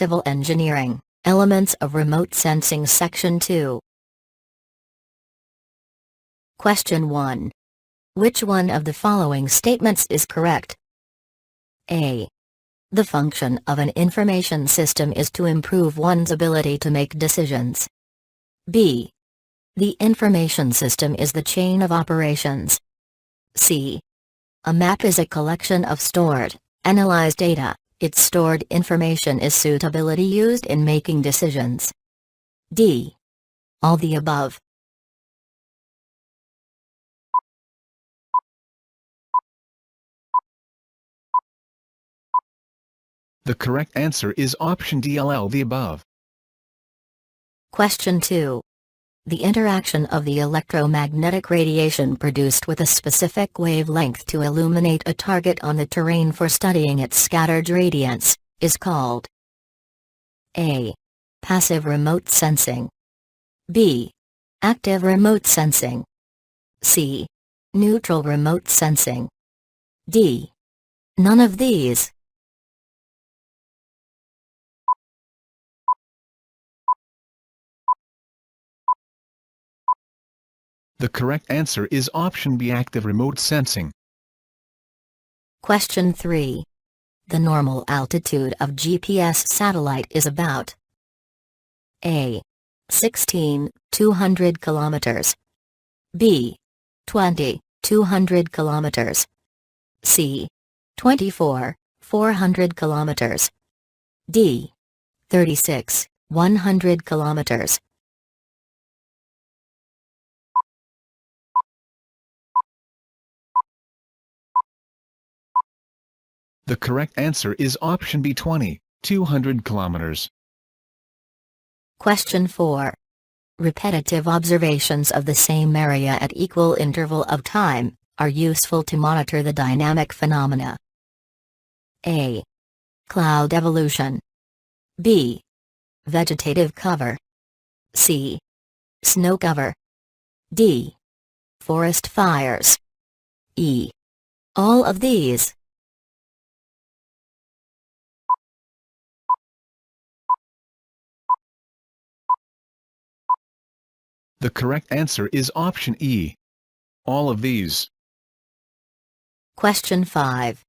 Civil Engineering, Elements of Remote Sensing Section 2. Question 1. Which one of the following statements is correct? A. The function of an information system is to improve one's ability to make decisions. B. The information system is the chain of operations. C. A map is a collection of stored, analyzed data. Its stored information is suitability used in making decisions. D. All the above. The correct answer is option D, all the above. Question 2. The interaction of the electromagnetic radiation produced with a specific wavelength to illuminate a target on the terrain for studying its scattered radiance is called A. Passive remote sensing. B. Active remote sensing. C. Neutral remote sensing. D. None of these. The correct answer is option B, active remote sensing. Question 3. The normal altitude of GPS satellite is about A. 16,200 kilometers. B. 20,200 kilometers. C. 24,400 kilometers. D. 36,100 kilometers. The correct answer is option B, 20,200 kilometers. Question 4. Repetitive observations of the same area at equal interval of time are useful to monitor the dynamic phenomena. A. Cloud evolution. B. Vegetative cover. C. Snow cover. D. Forest fires. E. All of these. The correct answer is option E, all of these. Question 5.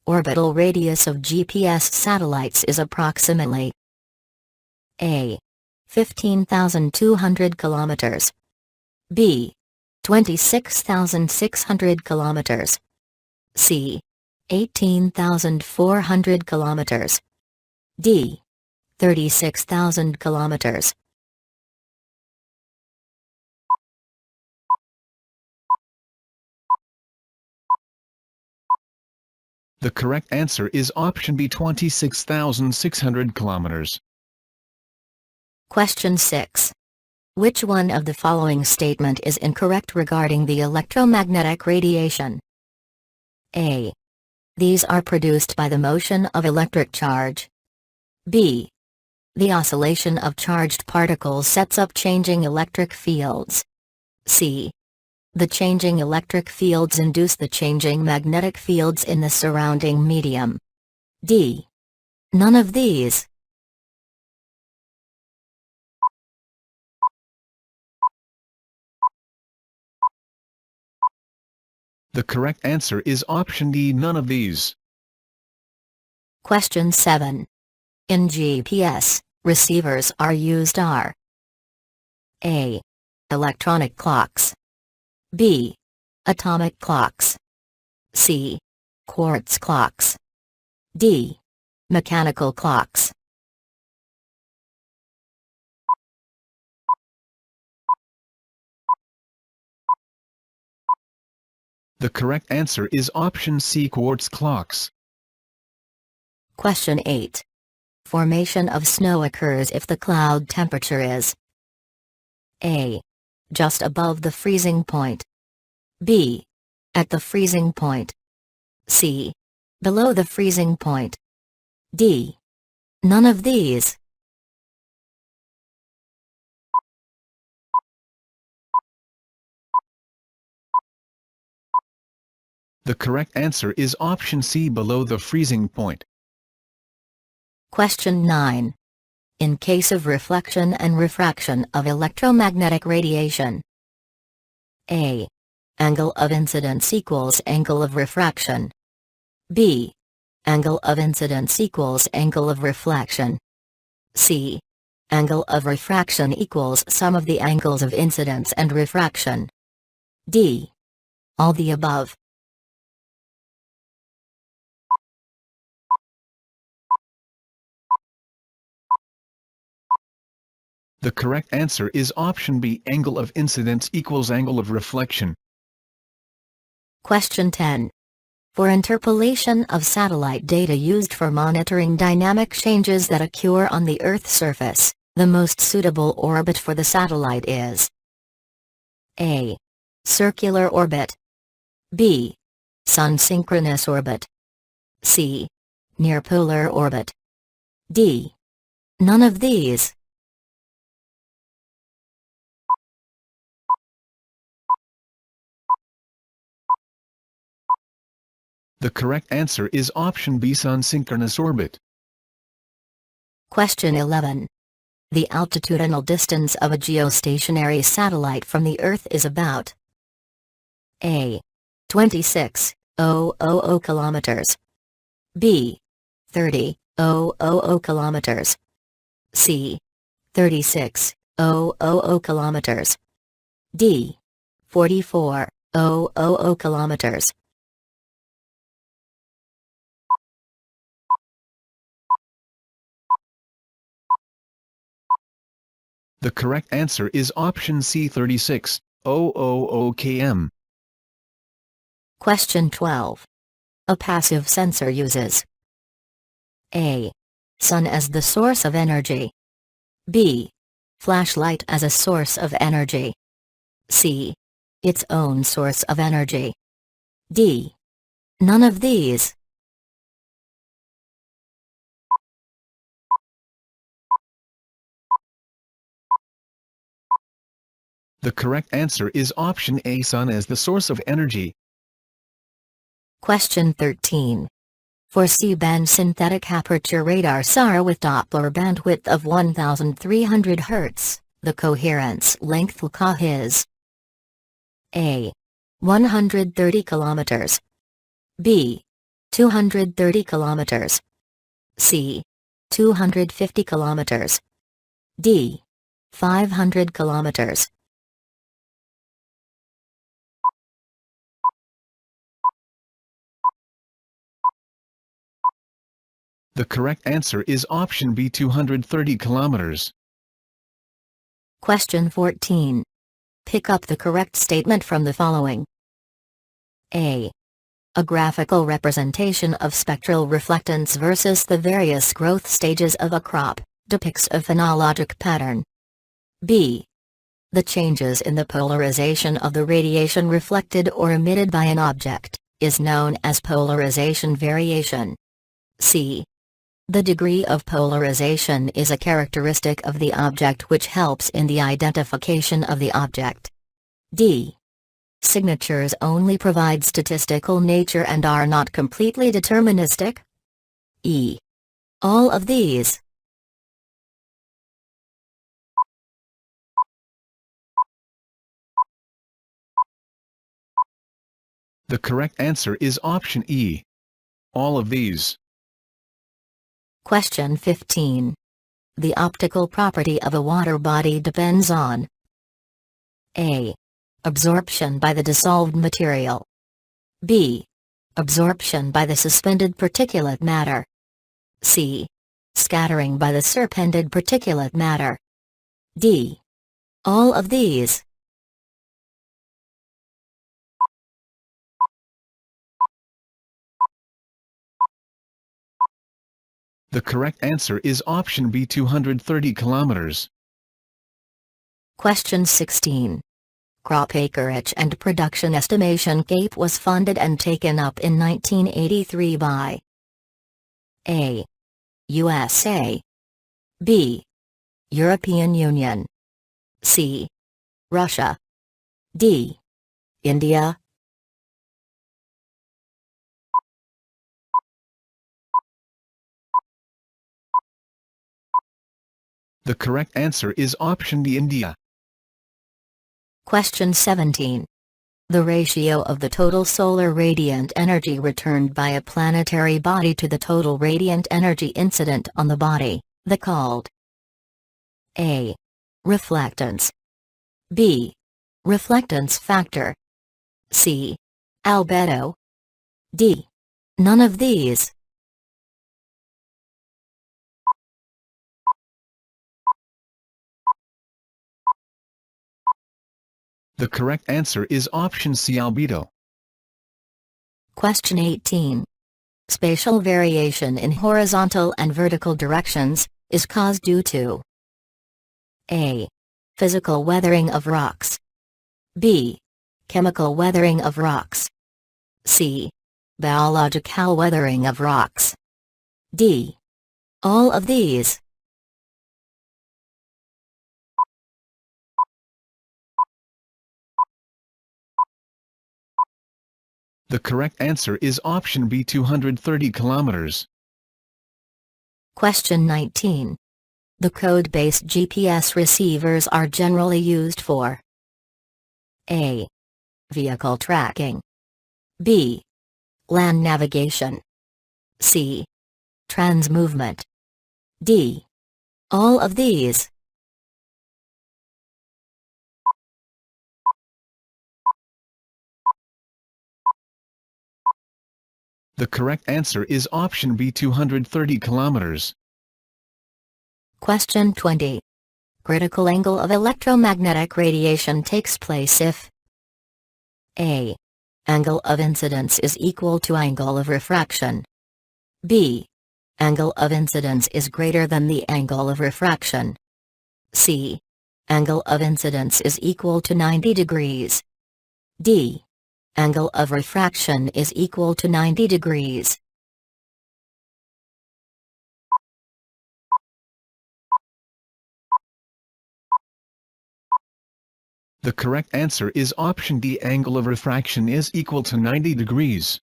Orbital radius of GPS satellites is approximately A. 15,200 kilometers. B. 26,600 kilometers. C. 18,400 kilometers. D. 36,000 kilometers. The correct answer is option B, 26,600 kilometers. Question 6. Which one of the following statement is incorrect regarding the electromagnetic radiation? A. These are produced by the motion of electric charge. B. The oscillation of charged particles sets up changing electric fields. C. The changing electric fields induce the changing magnetic fields in the surrounding medium. D. None of these. The correct answer is option D, none of these. Question 7. In GPS, receivers are used are A. Electronic clocks. B. Atomic clocks. C. Quartz clocks. D. Mechanical clocks. The correct answer is option C, quartz clocks. Question 8. Formation of snow occurs if the cloud temperature is A. Just above the freezing point. B. At the freezing point. C. Below the freezing point. D. None of these. The correct answer is option C, below the freezing point. Question 9. In case of reflection and refraction of electromagnetic radiation. A. Angle of incidence equals angle of refraction. B. Angle of incidence equals angle of reflection. C. Angle of refraction equals sum of the angles of incidence and refraction. D. All the above. The correct answer is option B. Angle of incidence equals angle of reflection. Question 10. For interpolation of satellite data used for monitoring dynamic changes that occur on the Earth's surface, the most suitable orbit for the satellite is A. Circular orbit. B. Sun-synchronous orbit. C. Near-polar orbit. D. None of these. The correct answer is option B. Sun-synchronous orbit. Question 11. The altitudinal distance of a geostationary satellite from the Earth is about A. 26,000 kilometers. B. 30,000 kilometers. C. 36,000 kilometers. D. 44,000 kilometers. The correct answer is option C. 36,000 km. Question 12. A passive sensor uses A. Sun as the source of energy. B. Flashlight as a source of energy. C. Its own source of energy. D. None of these. The correct answer is option A. Sun as the source of energy. Question 13. For C-band synthetic aperture radar SAR with Doppler bandwidth of 1300 Hz, the coherence length Icoh is A. 130 km. B. 230 km. C. 250 km. D. 500 km. The correct answer is option B. 230 km. Question 14. Pick up the correct statement from the following. A. A graphical representation of spectral reflectance versus the various growth stages of a crop depicts a phenologic pattern. B. The changes in the polarization of the radiation reflected or emitted by an object is known as polarization variation. C. The degree of polarization is a characteristic of the object which helps in the identification of the object. D. Signatures only provide statistical nature and are not completely deterministic. E. All of these. The correct answer is option E. All of these. Question 15. The optical property of a water body depends on A. Absorption by the dissolved material. B. Absorption by the suspended particulate matter. C. Scattering by the suspended particulate matter. D. All of these. The correct answer is option B. 230 km. Question 16. Crop Acreage and Production Estimation CAPE was funded and taken up in 1983 by A. USA. B. European Union. C. Russia. D. India. The correct answer is option D, India. Question 17. The ratio of the total solar radiant energy returned by a planetary body to the total radiant energy incident on the body, the called A. Reflectance. B. Reflectance factor. C. Albedo. D. None of these. The correct answer is option C, albedo. Question 18. Spatial variation in horizontal and vertical directions is caused due to A. Physical weathering of rocks. B. Chemical weathering of rocks. C. Biological weathering of rocks. D. All of these. The correct answer is option B, 230 kilometers. Question 19. The code-based GPS receivers are generally used for A. Vehicle tracking. B. Land navigation. C. Transmovement. D. All of these. The correct answer is option B, 230 kilometers. Question 20. Critical angle of electromagnetic radiation takes place if A. Angle of incidence is equal to angle of refraction. B. Angle of incidence is greater than the angle of refraction. C. Angle of incidence is equal to 90 degrees. D. Angle of refraction is equal to 90 degrees. The correct answer is option D, angle of refraction is equal to 90 degrees.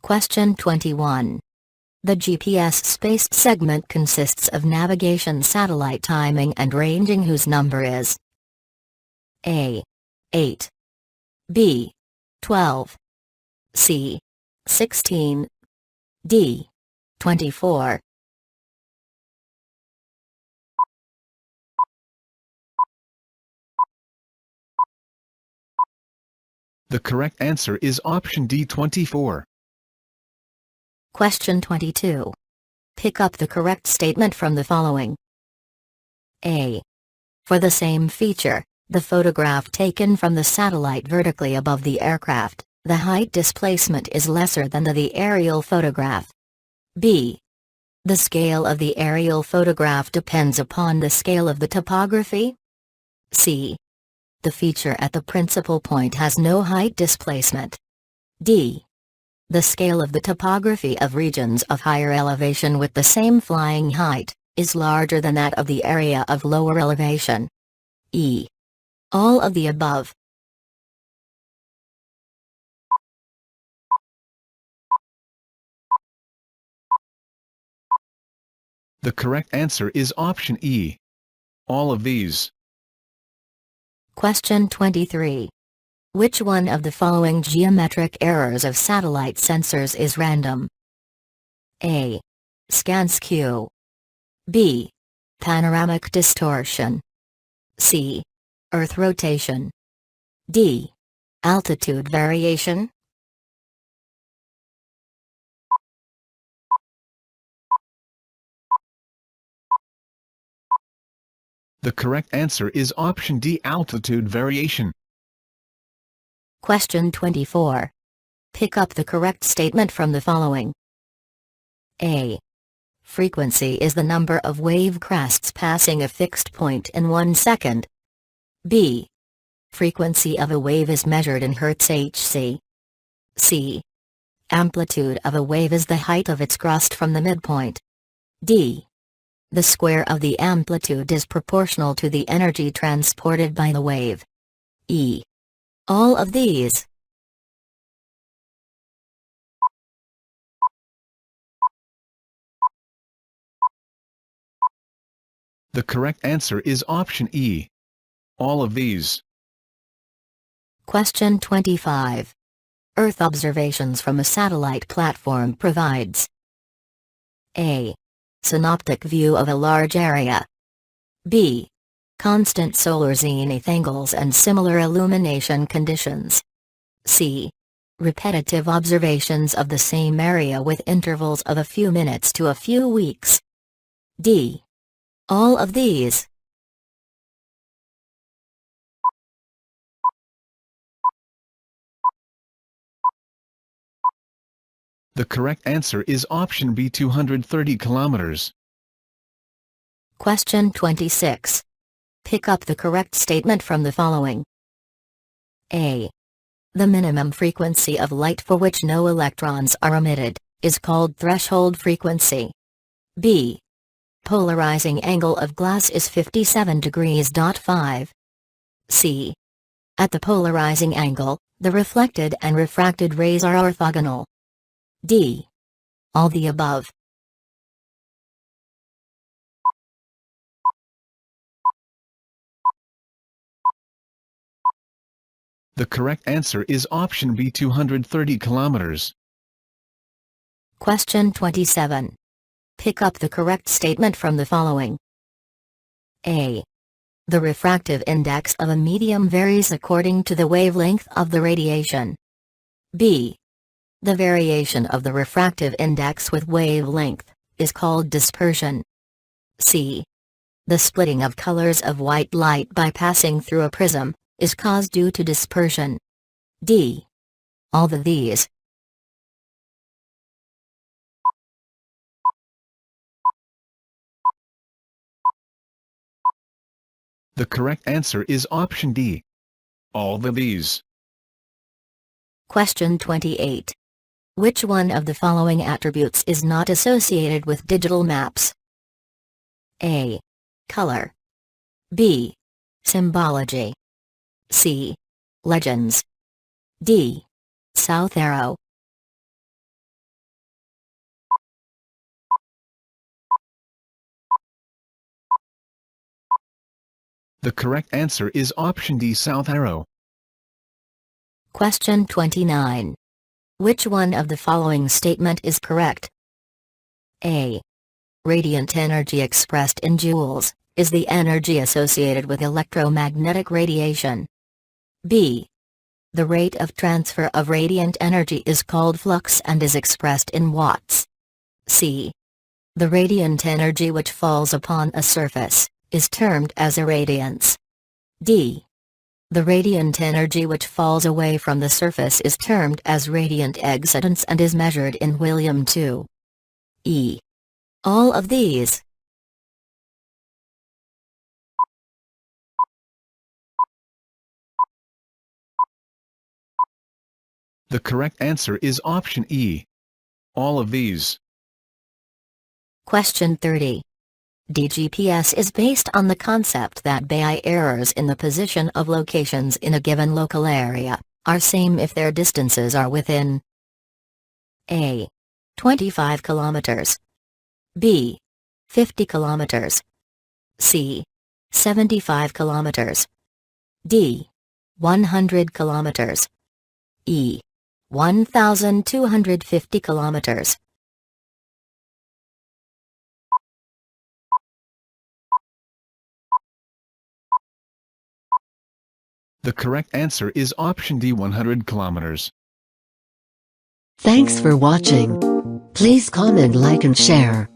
Question 21. The GPS space segment consists of navigation satellite timing and ranging whose number is A. 8. B. 12. C. 16. D. 24. The correct answer is option D, 24. Question 22. Pick up the correct statement from the following. A. For the same feature, the photograph taken from the satellite vertically above the aircraft, the height displacement is lesser than the aerial photograph. B. The scale of the aerial photograph depends upon the scale of the topography. C. The feature at the principal point has no height displacement. D. The scale of the topography of regions of higher elevation with the same flying height is larger than that of the area of lower elevation. E. All of the above. The correct answer is option E. All of these. Question 23. Which one of the following geometric errors of satellite sensors is random? A. Scan skew. B. Panoramic distortion. C. Earth rotation. D. Altitude variation. The correct answer is option D, altitude variation. Question 24. Pick up the correct statement from the following. A. Frequency is the number of wave crests passing a fixed point in 1 second. B. Frequency of a wave is measured in Hz Hc. C. Amplitude of a wave is the height of its crest from the midpoint. D. The square of the amplitude is proportional to the energy transported by the wave. E. All of these. The correct answer is option E. All of these. Question 25. Earth observations from a satellite platform provides A. Synoptic view of a large area. B. Constant solar zenith angles and similar illumination conditions. C. Repetitive observations of the same area with intervals of a few minutes to a few weeks. D. All of these. The correct answer is option B, 230 kilometers. Question 26. Pick up the correct statement from the following. A. The minimum frequency of light for which no electrons are emitted is called threshold frequency. B. Polarizing angle of glass is 57 degrees. 5. C. At the polarizing angle, the reflected and refracted rays are orthogonal. D. All the above. The correct answer is option B, 230 kilometers. Question 27. Pick up the correct statement from the following. A. The refractive index of a medium varies according to the wavelength of the radiation. B. The variation of the refractive index with wavelength is called dispersion. C. The splitting of colors of white light by passing through a prism is caused due to dispersion. D. All of these. The correct answer is option D. All of these. Question 28. Which one of the following attributes is not associated with digital maps? A. Color. B. Symbology. C. Legends. D. South arrow. The correct answer is option D, south arrow. Question 29. Which one of the following statement is correct? A. Radiant energy expressed in joules is the energy associated with electromagnetic radiation. B. The rate of transfer of radiant energy is called flux and is expressed in watts. C. The radiant energy which falls upon a surface is termed as irradiance. D. The radiant energy which falls away from the surface is termed as radiant exitance and is measured in William II. E. All of these. The correct answer is option E. All of these. Question 30. DGPS is based on the concept that bais errors in the position of locations in a given local area are same if their distances are within A. 25 kilometers. B. 50 kilometers. C. 75 kilometers. D. 100 kilometers. E. 1,250 kilometers. The correct answer is option D, 100 kilometers. Thanks for watching. Please comment, like and share.